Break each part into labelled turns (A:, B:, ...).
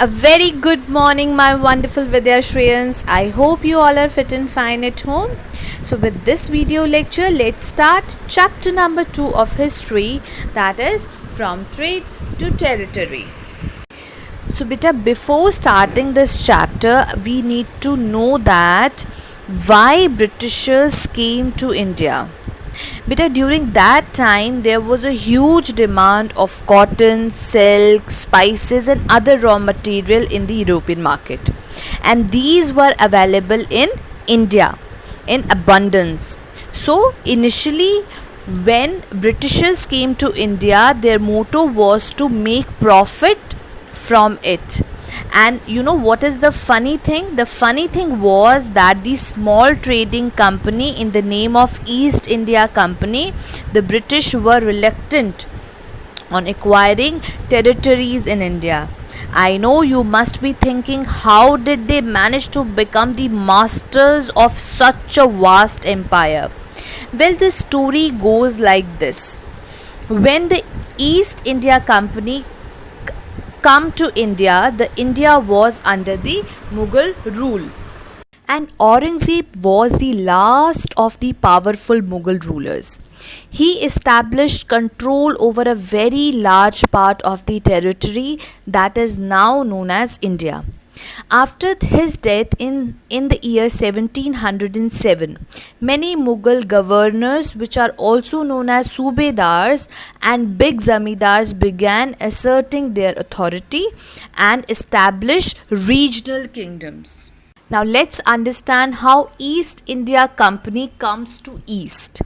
A: A very good morning, my wonderful Vidyashriyans. I hope you all are fit and fine at home. So, with this video lecture, let's start chapter number 2 of history, that is from trade to territory. So, beta, before starting this chapter, we need to know that why Britishers came to India. Beta, during that time there was a huge demand of cotton, silk, spices and other raw material in the European market, and these were available in India in abundance. So initially when Britishers came to India, their motto was to make profit from it. And you know what is the funny thing? The funny thing was that the small trading company in the name of East India Company, the British were reluctant on acquiring territories in India. I know you must be thinking, how did they manage to become the masters of such a vast empire? Well, the story goes like this. When the East India Company come to India, the India was under the Mughal rule, and Aurangzeb was the last of the powerful Mughal rulers. He established control over a very large part of the territory that is now known as India. After his death in the year 1707, many Mughal governors, which are also known as Subedars and big zamindars, began asserting their authority and establish regional kingdoms. Now let's understand how East India Company comes to East.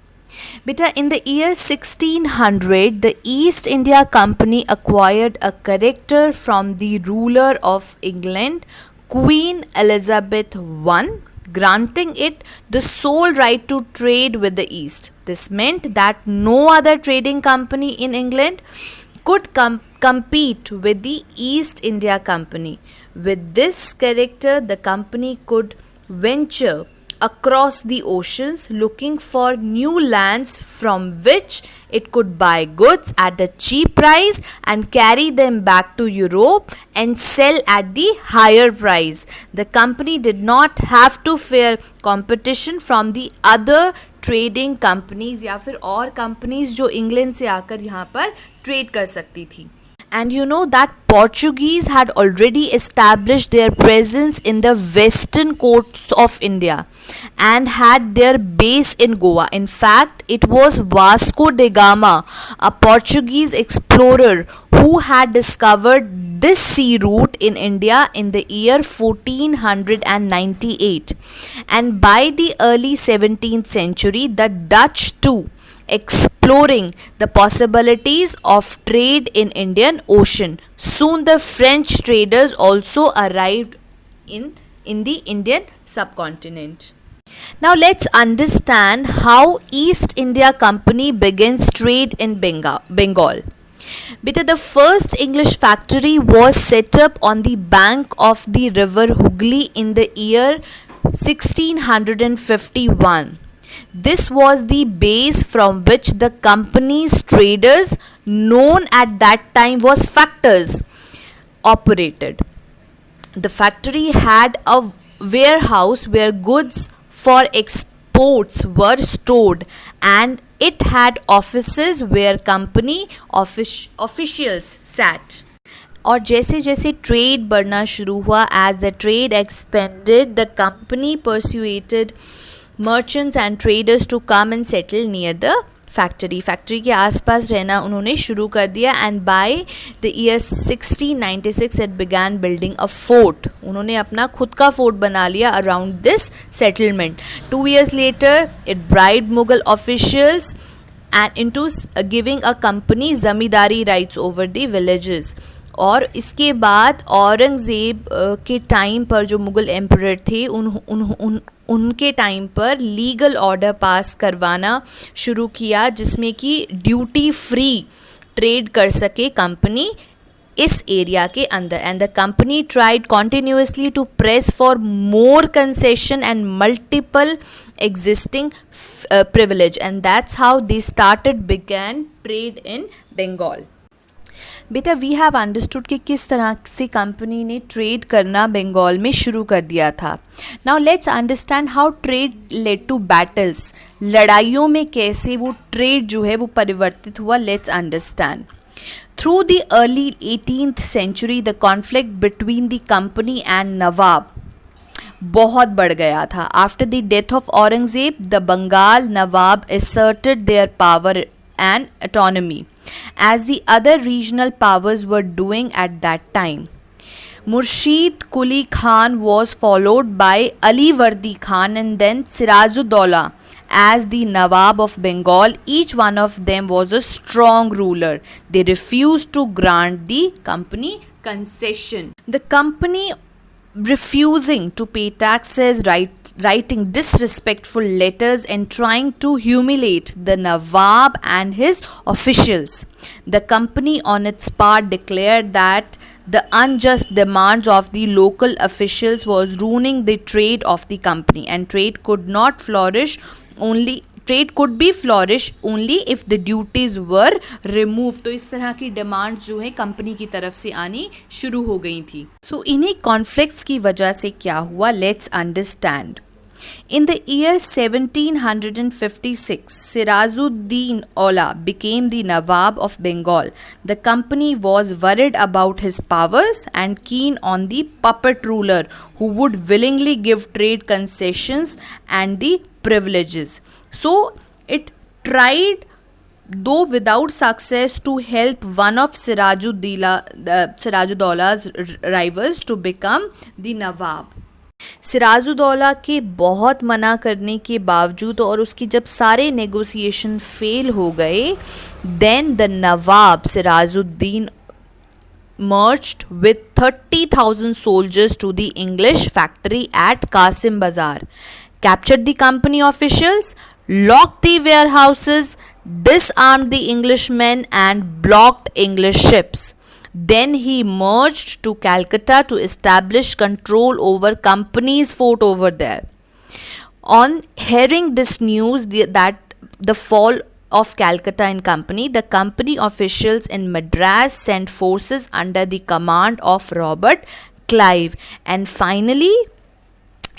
A: Beta, in the year 1600, the East India Company acquired a character from the ruler of England, Queen Elizabeth I, granting it the sole right to trade with the East. This meant that no other trading company in England could compete with the East India Company. With this character, the company could venture across the oceans looking for new lands from which it could buy goods at a cheap price and carry them back to Europe and sell at the higher price. The company did not have to fear competition from the other trading companies या फिर और companies जो England से आकर यहाँ पर trade कर सकती थी. And you know that Portuguese had already established their presence in the western coasts of India and had their base in Goa. In fact, it was Vasco da Gama, a Portuguese explorer, who had discovered this sea route in India in the year 1498. And by the early 17th century, the Dutch too, exploring the possibilities of trade in Indian Ocean. Soon the French traders also arrived in the Indian subcontinent. Now let's understand how East India Company begins trade in Bengal. Beta, the first English factory was set up on the bank of the river Hooghly in the year 1651. This was the base from which the company's traders, known at that time was factors, operated. The factory had a warehouse where goods for exports were stored, and it had offices where company officials sat. और जैसे जैसे trade बढ़ना शुरू हुआ, as the trade expanded, the company persuaded merchants and traders to come and settle near the factory के आसपास रहना उन्होंने शुरू कर दिया. And by the year 1696 it began building a fort. उन्होंने अपना खुद का फोर्ट बना लिया around this settlement. 2 years later it bribed Mughal officials and into giving a company zamindari rights over the villages. और इसके बाद औरंगज़ेब के टाइम पर जो मुग़ल एम्परर थे उनके टाइम पर लीगल ऑर्डर पास करवाना शुरू किया, जिसमें कि ड्यूटी फ्री ट्रेड कर सके कंपनी इस एरिया के अंदर. And the company tried continuously to press for more concession and multiple existing privilege, and that's how they started began trade in Bengal. बेटा वी हैव अंडरस्टूड कि किस तरह से कंपनी ने ट्रेड करना बंगाल में शुरू कर दिया था. Now let's understand how trade led to battles. लड़ाइयों में कैसे वो ट्रेड जो है वो परिवर्तित हुआ. Let's understand. Through the early 18th century, the conflict between the company and Nawab बहुत बढ़ गया था. After the death of Aurangzeb, the Bengal Nawab asserted their power and autonomy, as the other regional powers were doing at that time. Murshid Quli Khan was followed by Ali Vardi Khan and then Sirajuddaula as the Nawab of Bengal. Each one of them was a strong ruler. They refused to grant the company concession. The company refusing to pay taxes, writing disrespectful letters and trying to humiliate the Nawab and his officials. The company on its part declared that the unjust demands of the local officials was ruining the trade of the company, and trade could be flourish only if the duties were removed. तो इस तरह की demand जो है company की तरफ से आनी शुरू हो गई थी. सो इन्हीं कॉन्फ्लिक्ट्स की वजह से क्या हुआ, let's understand. In the year 1756, Sirajuddin Aula became the Nawab of Bengal. The company was worried about his powers and keen on the puppet ruler who would willingly give trade concessions and the privileges. So it tried, though without success, to help one of Sirajuddaulla's rivals to become the Nawab. Sirajuddaulah के बहुत मना करने के बावजूद और उसकी जब सारे नेगोशिएशन फेल हो गए, then the Nawab Sirajuddin merged with 30,000 soldiers to the English factory at Qasim Bazar, captured the company officials, locked the warehouses, disarmed the Englishmen and blocked English ships. Then he marched to Calcutta to establish control over company's fort over there. On hearing this news that the fall of Calcutta in company, the company officials in Madras sent forces under the command of Robert Clive, and finally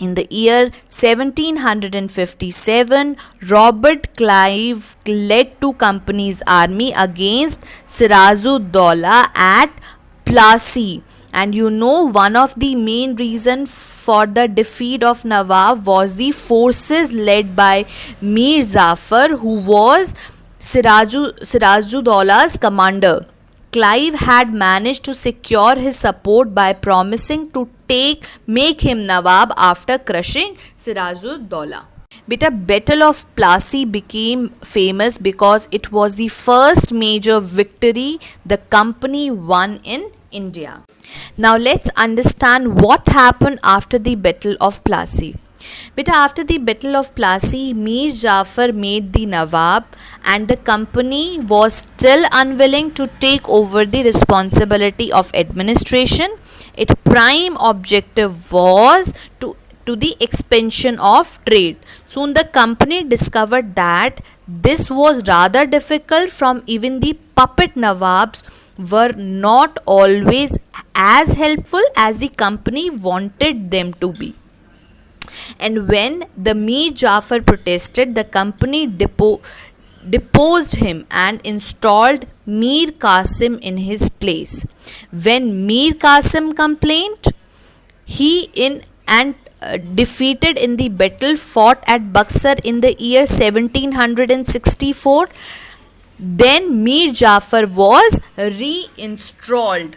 A: in the year 1757, Robert Clive led two companies' army against Sirajuddaulah at Plassey. And you know, one of the main reasons for the defeat of Nawab was the forces led by Mir Jafar, who was Sirajuddaullah's commander. Clive had managed to secure his support by promising to make him Nawab after crushing Sirajuddaulah. Beta, Battle of Plassey became famous because it was the first major victory the company won in India. Now let's understand what happened after the Battle of Plassey. Beta, after the Battle of Plassey, Mir Jafar made the Nawab, and the company was still unwilling to take over the responsibility of administration. Its prime objective was to the expansion of trade. Soon the company discovered that this was rather difficult, from even the puppet Nawabs were not always as helpful as the company wanted them to be. And when the Mir Jafar protested, the company deposed him and installed Mir Qasim in his place. When Mir Qasim complained, he defeated in the battle fought at Buxar in the year 1764. Then Mir Jafar was reinstalled.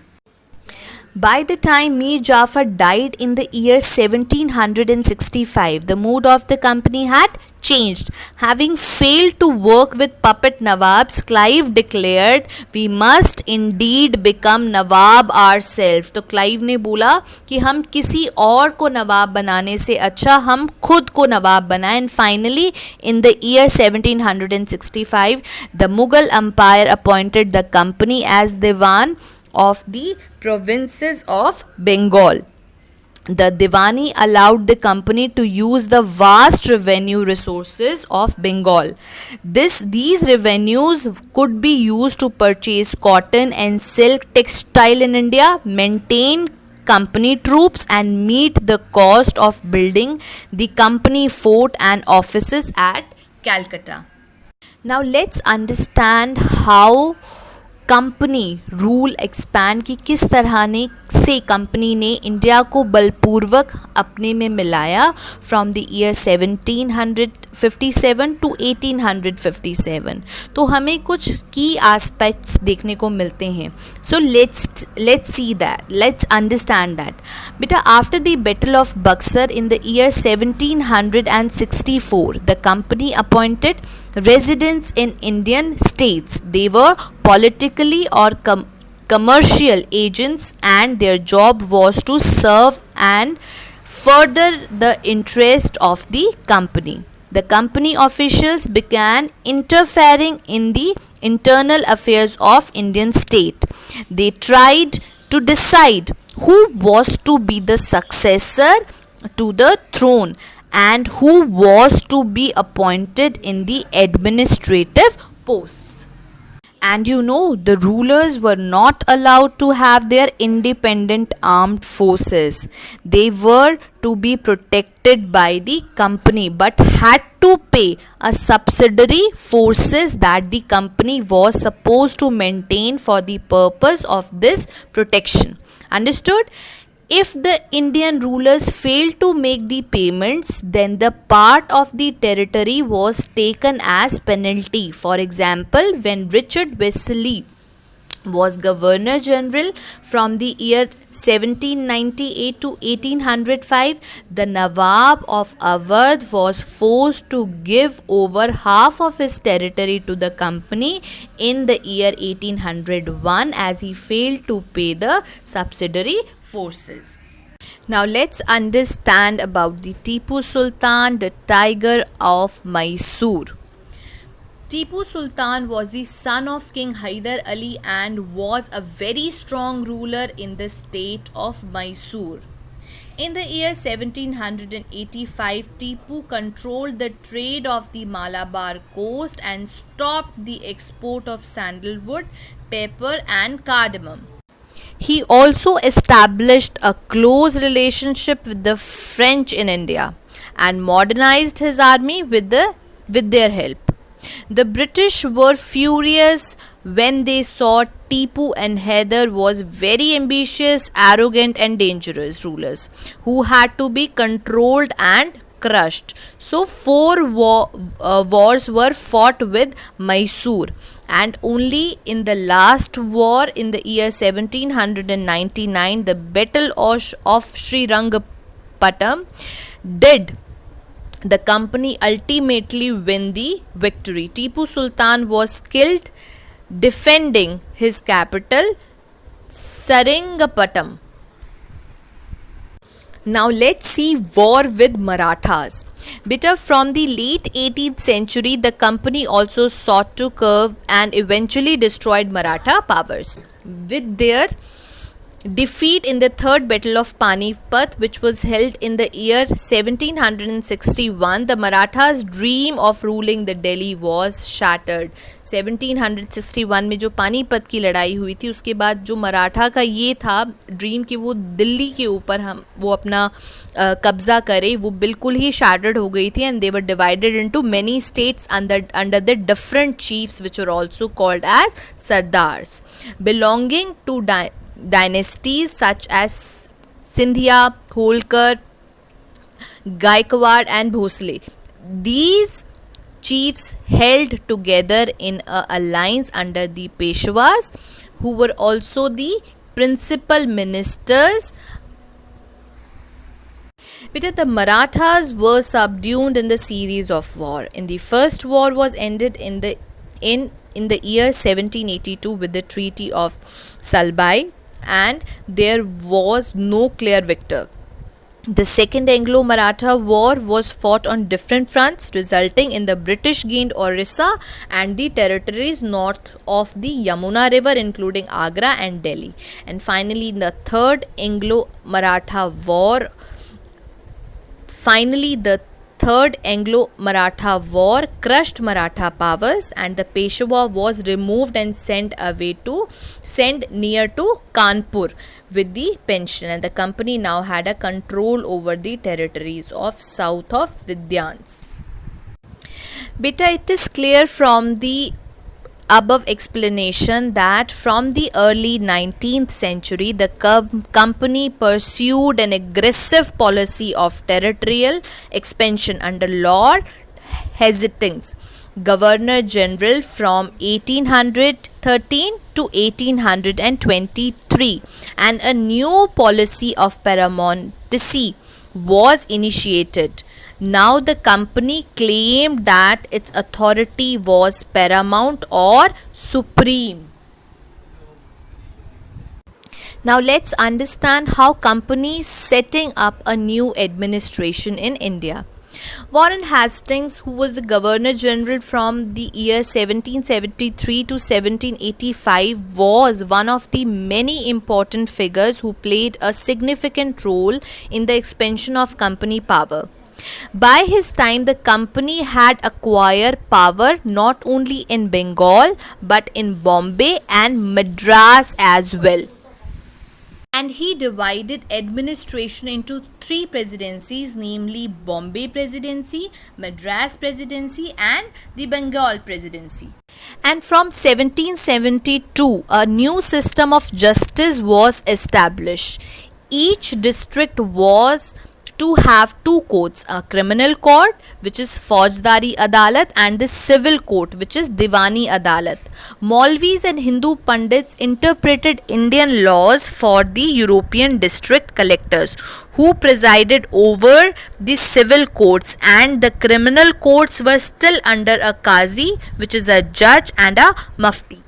A: By the time Mir Jafar died in the year 1765, the mood of the company had changed. Having failed to work with puppet Nawabs, Clive declared, "We must indeed become Nawab ourselves." तो Clive ने बोला कि हम किसी और को नवाब बनाने से अच्छा हम खुद को नवाब बनाएं. And finally, in the year 1765, the Mughal Empire appointed the company as Diwan of the provinces of Bengal. The Diwani allowed the company to use the vast revenue resources of Bengal. These revenues could be used to purchase cotton and silk textile in India, maintain company troops, and meet the cost of building the company fort and offices at Calcutta. Now let's understand how company rule expand की किस तरह ने से company ने India को बलपूर्वक अपने में मिलाया फ्रॉम द ईयर 1757 टू 1857. तो हमें कुछ की एस्पेक्ट्स देखने को मिलते हैं. So let's see that, let's understand that. बेटा, after the battle of Buxar in the year 1764 the company appointed residents in Indian states. They were politically or commercial agents, and their job was to serve and further the interest of the company. The company officials began interfering in the internal affairs of Indian state. They tried to decide who was to be the successor to the throne and who was to be appointed in the administrative posts. And you know, the rulers were not allowed to have their independent armed forces. They were to be protected by the company but had to pay a subsidiary forces that the company was supposed to maintain for the purpose of this protection. Understood? If the Indian rulers failed to make the payments, then the part of the territory was taken as penalty. For example, when Richard Wesley was Governor General from the year 1798 to 1805, the Nawab of Awadh was forced to give over half of his territory to the company in the year 1801 as he failed to pay the subsidiary forces. Now let's understand about the Tipu Sultan, the Tiger of Mysore. Tipu Sultan was the son of King Hyder Ali and was a very strong ruler in the state of Mysore. In the year 1785, Tipu controlled the trade of the Malabar coast and stopped the export of sandalwood, pepper and cardamom. He also established a close relationship with the French in India and modernized his army with their help. The British were furious when they saw Tipu and Hyder was very ambitious, arrogant and dangerous rulers who had to be controlled and crushed. So 4 wars were fought with Mysore, and only in the last war in the year 1799, the Battle of Srirangapattam, did the company ultimately win the victory. Tipu Sultan was killed defending his capital Seringapatam. Now let's see war with Marathas. Beta, from the late 18th century, the company also sought to curb and eventually destroyed Maratha powers. With their defeat in the Third Battle of Panipat, which was held in the year 1761, the Marathas' dream of ruling the Delhi was shattered. 1761 में जो पानीपत की लड़ाई हुई थी, उसके बाद जो मराठा का ये था ड्रीम कि वो दिल्ली के ऊपर वो अपना कब्जा करे, वो बिल्कुल ही shattered हो गई थी. And they were divided into many states under the different chiefs, which were also called as Sardars, belonging to dynasties such as Sindhya, Holkar, Gaikwad and Bhosle. These chiefs held together in an alliance under the Peshwas, who were also the principal ministers. But the Marathas were subdued in the series of war. In the first war was ended in the year 1782 with the Treaty of Salbai, and there was no clear victor. The Second Anglo-Maratha War was fought on different fronts, resulting in the British gained Orissa and the territories north of the Yamuna River, including Agra and Delhi. And finally, in the Third Anglo-Maratha War crushed Maratha powers, and the Peshwa was removed and sent near to Kanpur with the pension, and the company now had a control over the territories of south of Vidyans. Beta, it is clear from the above explanation that from the early 19th century the company pursued an aggressive policy of territorial expansion under Lord Hastings, Governor General from 1813 to 1823, and a new policy of paramountcy was initiated. Now the company claimed that its authority was paramount or supreme. Now let's understand how companies setting up a new administration in India. Warren Hastings, who was the Governor General from the year 1773 to 1785, was one of the many important figures who played a significant role in the expansion of company power. By his time, the company had acquired power not only in Bengal but in Bombay and Madras as well. And he divided administration into three presidencies, namely Bombay Presidency, Madras Presidency, and the Bengal Presidency. And from 1772, a new system of justice was established. Each district was to have two courts, a criminal court which is Faujdari Adalat and the civil court which is Diwani Adalat. Maulvis and Hindu Pandits interpreted Indian laws for the European district collectors who presided over the civil courts, and the criminal courts were still under a Qazi which is a judge and a Mufti.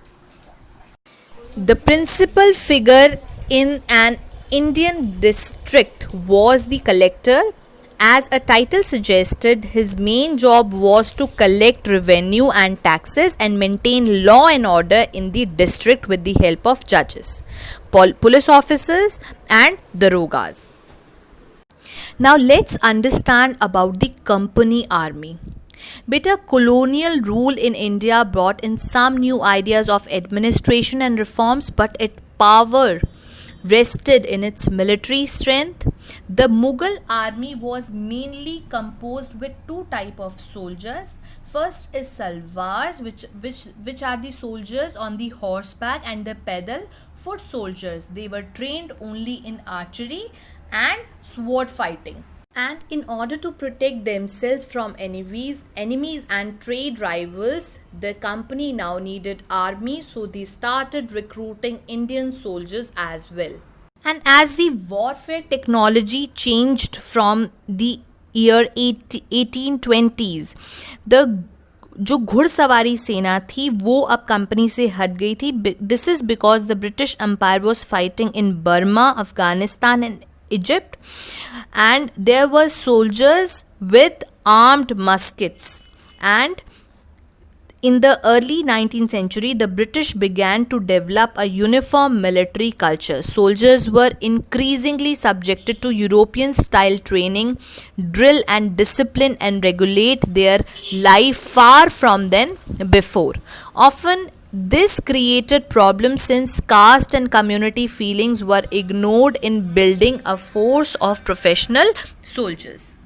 A: The principal figure in an Indian district was the collector. As a title suggested, his main job was to collect revenue and taxes and maintain law and order in the district with the help of judges, police officers and darogas. Now let's understand about the company army. Beta, colonial rule in India brought in some new ideas of administration and reforms, but its power rested in its military strength. The Mughal army was mainly composed with two types of soldiers. First is salwars, which are the soldiers on the horseback, and the pedal foot soldiers. They were trained only in archery and sword fighting. And in order to protect themselves from enemies and trade rivals, the company now needed army, so they started recruiting Indian soldiers as well. And as the warfare technology changed from the year 1820s, the जो घुड़सवारी सेना थी वो अब company से हट गई थी. This is because the British Empire was fighting in Burma, Afghanistan and Egypt, and there were soldiers with armed muskets. And in the early 19th century, the British began to develop a uniform military culture. Soldiers were increasingly subjected to European style training, drill and discipline, and regulate their life far from than before. Often this created problems since caste and community feelings were ignored in building a force of professional soldiers.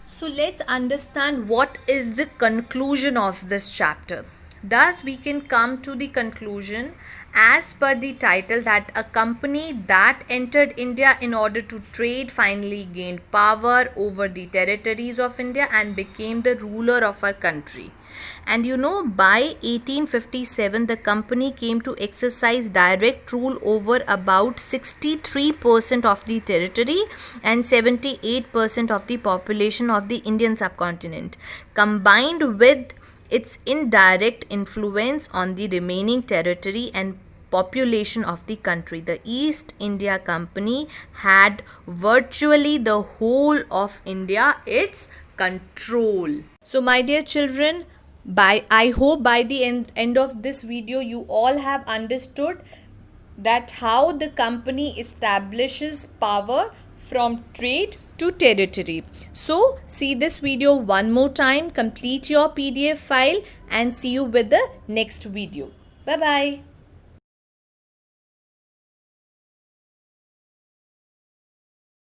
A: So let's understand what is the conclusion of this chapter. Thus we can come to the conclusion as per the title that a company that entered India in order to trade finally gained power over the territories of India and became the ruler of our country. And by 1857 the company came to exercise direct rule over about 63% of the territory and 78% of the population of the Indian subcontinent, combined with its indirect influence on the remaining territory and population of the country. The East India Company had virtually the whole of India its control. So my dear children, I hope by the end of this video you all have understood that how the company establishes power from trade to territory. So see this video one more time, complete your PDF file, and see you with the next video. Bye bye.